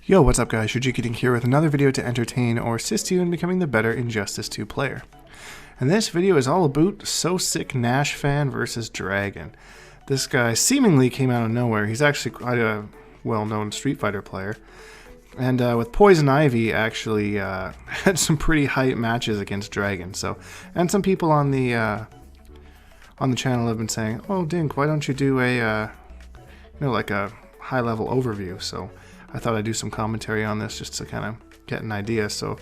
Yo, what's up guys, Shujinkydink here with another video to entertain or assist you in becoming the better Injustice 2 player. And this video is all about SoSickNashFan versus Dragon. This guy seemingly came out of nowhere. He's actually quite a well-known Street Fighter player. And with Poison Ivy actually had some pretty hype matches against Dragon. And some people on the channel have been saying, "Oh, Dink, why don't you do a like a high-level overview?" So I thought I'd do some commentary on this just to kind of get an idea. So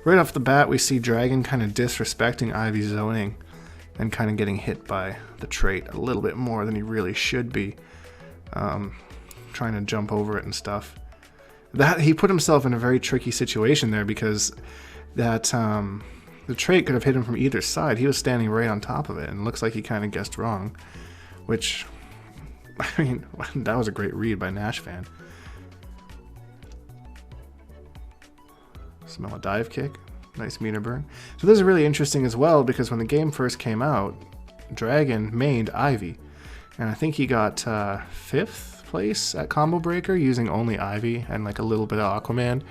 right off the bat, we see Dragon kind of disrespecting Ivy's zoning and kind of getting hit by the trait a little bit more than he really should be, trying to jump over it and stuff. That he put himself in a very tricky situation there because that the trait could have hit him from either side. He was standing right on top of it, and it looks like he kind of guessed wrong, which, I mean, that was a great read by NashFan. Smell a dive kick. Nice meter burn. So this is really interesting as well because when the game first came out, Dragon mained Ivy. And I think he got 5th place at Combo Breaker using only Ivy and like a little bit of Aquaman.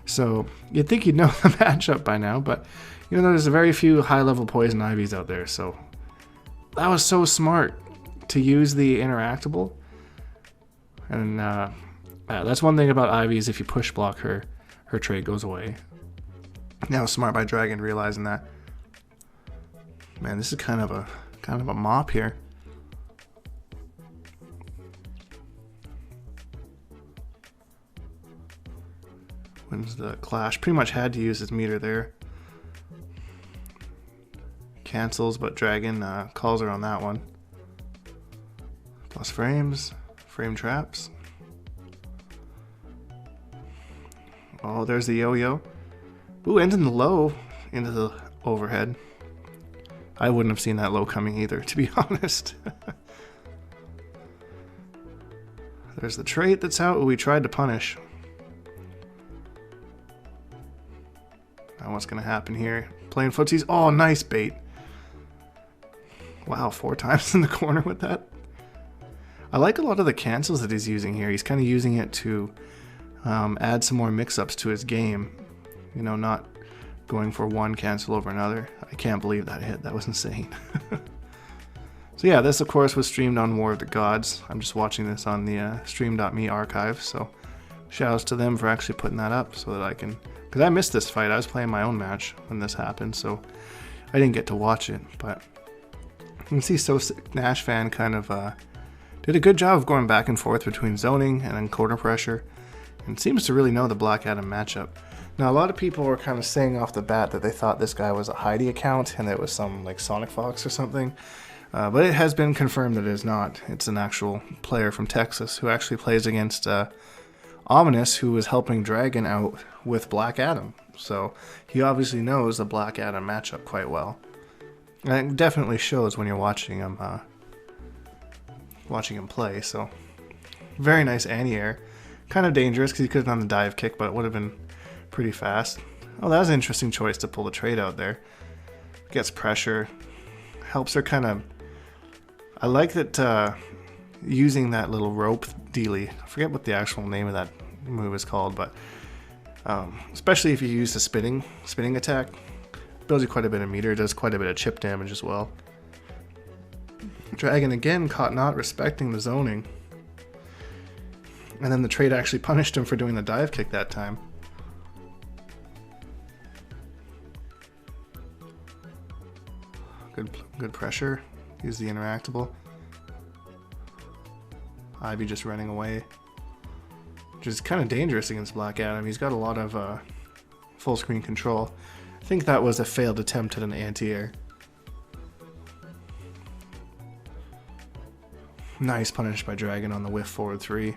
So you'd think you'd know the matchup by now, but you know, there's very few high-level Poison Ivies out there. So that was so smart to use the interactable. And that's one thing about Ivy is if you push block her, her trait goes away. Now smart by Dragon realizing that. Man, this is kind of a mop here. Wins the clash. Pretty much had to use his meter there. Cancels, but Dragon calls her on that one. Plus frames, frame traps. Oh, there's the yo-yo. Ooh, ending the low into the overhead. I wouldn't have seen that low coming either, to be honest. There's the trait that's out we tried to punish. Now what's going to happen here? Playing footsies. Oh, nice bait. Wow, 4 times in the corner with that. I like a lot of the cancels that he's using here. He's kind of using it to add some more mix-ups to his game. You know, not going for one cancel over another. I can't believe that hit. That was insane. So yeah, this of course was streamed on War of the Gods. I'm just watching this on the stream.me archive, so shoutouts to them for actually putting that up so that I can, because I missed this fight. I was playing my own match when this happened, so I didn't get to watch it. But you can see SoSickNashFan kind of did a good job of going back and forth between zoning and then corner pressure, and seems to really know the Black Adam matchup. Now, a lot of people were kind of saying off the bat that they thought this guy was a Heidi account and that it was some like Sonic Fox or something, but it has been confirmed that it is not. It's an actual player from Texas who actually plays against Ominous, who was helping Dragon out with Black Adam. So he obviously knows the Black Adam matchup quite well. And it definitely shows when you're watching him play. So very nice anti-air. Kind of dangerous because he could have done the dive kick, but it would have been pretty fast. Oh, that was an interesting choice to pull the trade out there. Gets pressure. Helps her kind of... I like that using that little rope dealy. I forget what the actual name of that move is called, but especially if you use the spinning attack, builds you quite a bit of meter, does quite a bit of chip damage as well. Dragon again caught not respecting the zoning. And then the trade actually punished him for doing the dive kick that time. Good pressure. Use the interactable. Ivy just running away. Which is kind of dangerous against Black Adam. He's got a lot of full screen control. I think that was a failed attempt at an anti-air. Nice punish by Dragon on the whiff forward 3.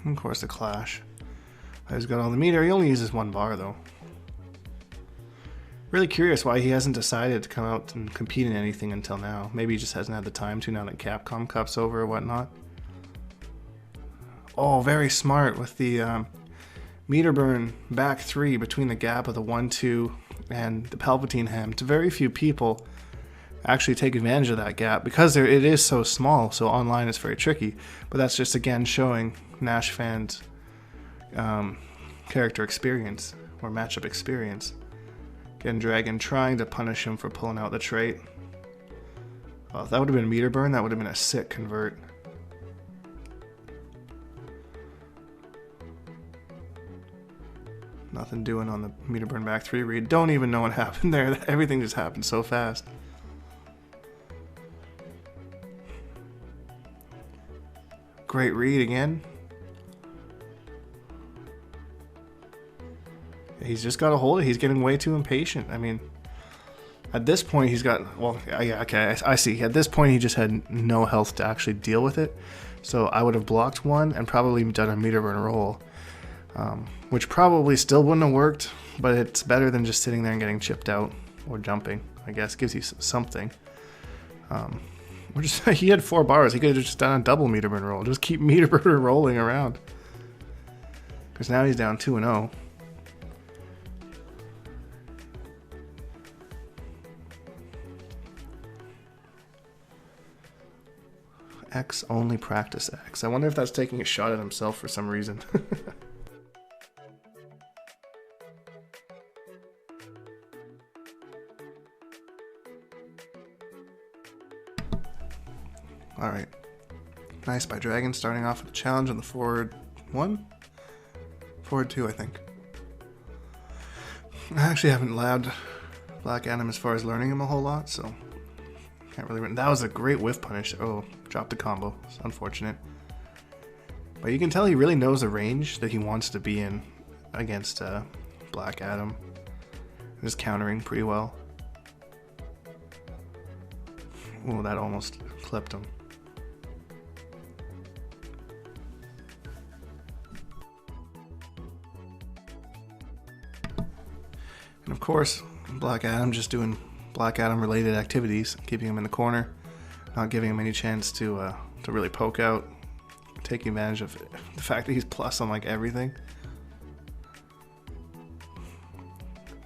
Of course, the clash. He's got all the meter. He only uses 1 bar, though. Really curious why he hasn't decided to come out and compete in anything until now. Maybe he just hasn't had the time to now that Capcom Cup's over or whatnot. Oh, very smart with the meter burn back 3 between the gap of the 1-2 and the Palpatine ham. To very few people, actually take advantage of that gap because it is so small. So online it's very tricky. But that's just again showing NashFan's character experience or matchup experience. Again, Dragon trying to punish him for pulling out the trait. Oh, if that would have been meter burn, that would have been a sick convert. Nothing doing on the meter burn back 3 read. Don't even know what happened there. Everything just happened so fast. Great read again. He's just got to hold it. He's getting way too impatient. I mean, at this point he's got, well, yeah, okay, I see. At this point he just had no health to actually deal with it. So I would have blocked one and probably done a meter burn roll. Which probably still wouldn't have worked, but it's better than just sitting there and getting chipped out or jumping. I guess gives you something. He had 4 bars. He could have just done a double meter burn roll. Just keep meter burn rolling around. Because now he's down 2-0. X only practice X. I wonder if that's taking a shot at himself for some reason. Alright. Nice by Dragon, starting off with a challenge on the forward 1? Forward 2, I think. I actually haven't labbed Black Adam as far as learning him a whole lot, so can't really. That was a great whiff punish. Oh, dropped the combo. It's unfortunate. But you can tell he really knows the range that he wants to be in against Black Adam. Just countering pretty well. Oh, that almost clipped him. And of course, Black Adam just doing Black Adam related activities, keeping him in the corner, not giving him any chance to really poke out, taking advantage of the fact that he's plus on like everything.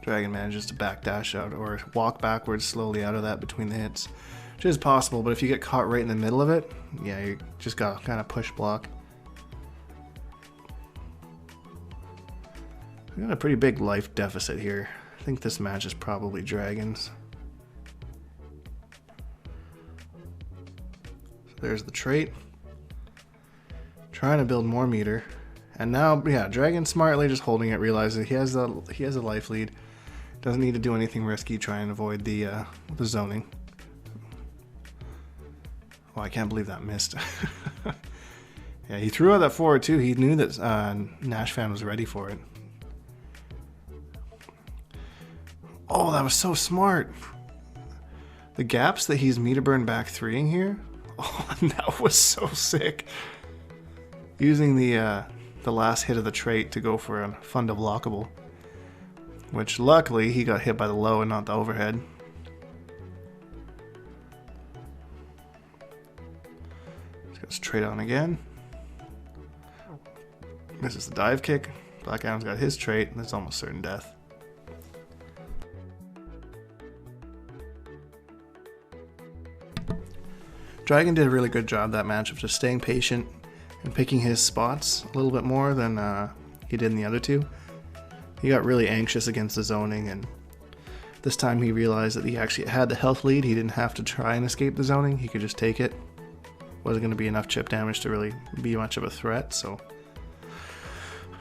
Dragon manages to backdash out or walk backwards slowly out of that between the hits, which is possible, but if you get caught right in the middle of it, yeah, you just gotta kind of push block. We got a pretty big life deficit here. I think this match is probably Dragon's. So there's the trait. Trying to build more meter. And now, yeah, Dragon smartly just holding it, realizing he has a life lead. Doesn't need to do anything risky, try and avoid the zoning. Oh, I can't believe that missed. Yeah, he threw out that forward too. He knew that NashFan was ready for it. Oh, that was so smart. The gaps that he's meter burn back 3ing here. Oh, that was so sick. Using the last hit of the trait to go for a fun to blockable. Which luckily he got hit by the low and not the overhead. He's got his trait on again. Misses the dive kick. Black Adam's got his trait and it's almost certain death. Dragon did a really good job that match of just staying patient and picking his spots a little bit more than he did in the other two. He got really anxious against the zoning, and this time he realized that he actually had the health lead. He didn't have to try and escape the zoning. He could just take it. Wasn't going to be enough chip damage to really be much of a threat, so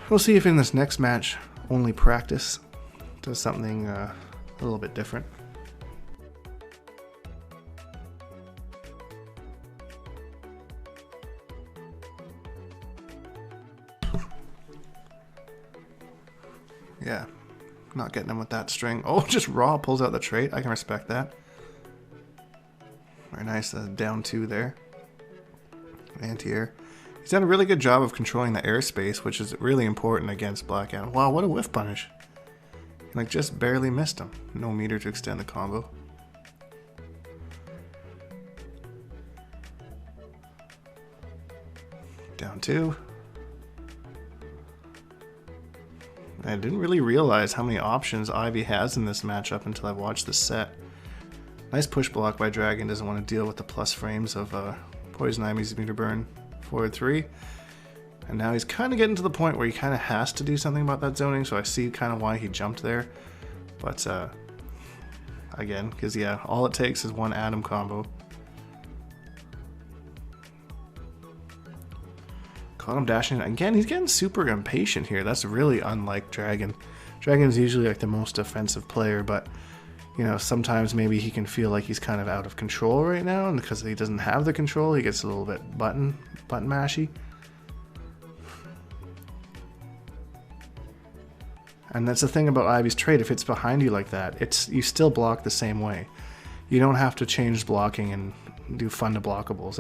we'll see if in this next match only practice does something a little bit different. Yeah, not getting him with that string. Oh, just raw pulls out the trait. I can respect that. Very nice, down 2 there. Anti-air. He's done a really good job of controlling the airspace, which is really important against Black Adam. Wow, what a whiff punish. Like, just barely missed him. No meter to extend the combo. Down 2. I didn't really realize how many options Ivy has in this matchup until I watched the set. Nice push block by Dragon. Doesn't want to deal with the plus frames of Poison Ivy's meter burn forward 3. And now he's kind of getting to the point where he kind of has to do something about that zoning, so I see kind of why he jumped there. But again, because yeah, all it takes is one Atom combo. Caught him dashing. Again, he's getting super impatient here. That's really unlike Dragon. Dragon's usually like the most offensive player, but you know, sometimes maybe he can feel like he's kind of out of control right now, and because he doesn't have the control, he gets a little bit button mashy. And that's the thing about Ivy's trait. If it's behind you like that, you still block the same way. You don't have to change blocking and do fun to blockables.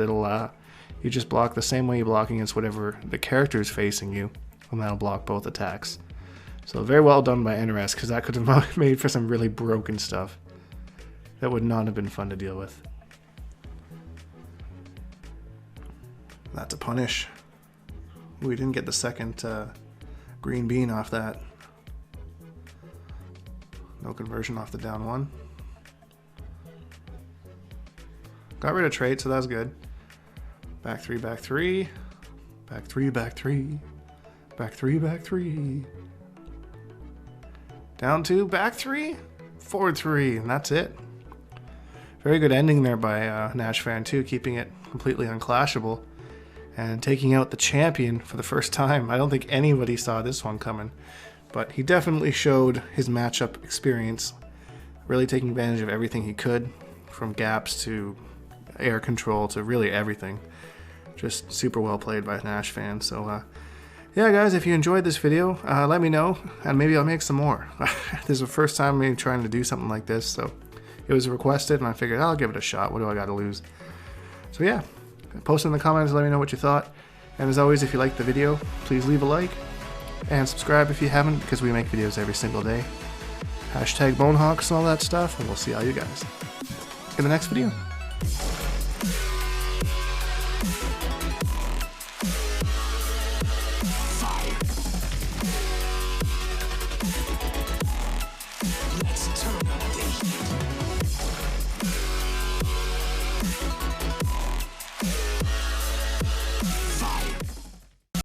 You just block the same way you block against whatever the character is facing you, and that'll block both attacks. So very well done by NRS, because that could have made for some really broken stuff. That would not have been fun to deal with. That's a punish. We didn't get the second green bean off that. No conversion off the down 1. Got rid of trait, so that was good. Back 3, back 3. Back 3, back 3. Back 3, back 3. Down 2, back 3. Forward 3, and that's it. Very good ending there by NashFan too, keeping it completely unclashable. And taking out the champion for the first time. I don't think anybody saw this one coming. But he definitely showed his matchup experience. Really taking advantage of everything he could. From gaps to air control to really everything. Just super well played by NashFan. So yeah guys, if you enjoyed this video, let me know. And maybe I'll make some more. This is the first time me trying to do something like this. So it was requested and I figured I'll give it a shot. What do I got to lose? So yeah. Post in the comments, let me know what you thought. And as always, if you liked the video, please leave a like. And subscribe if you haven't, because we make videos every single day. Hashtag Bonehawks and all that stuff, and we'll see all you guys in the next video.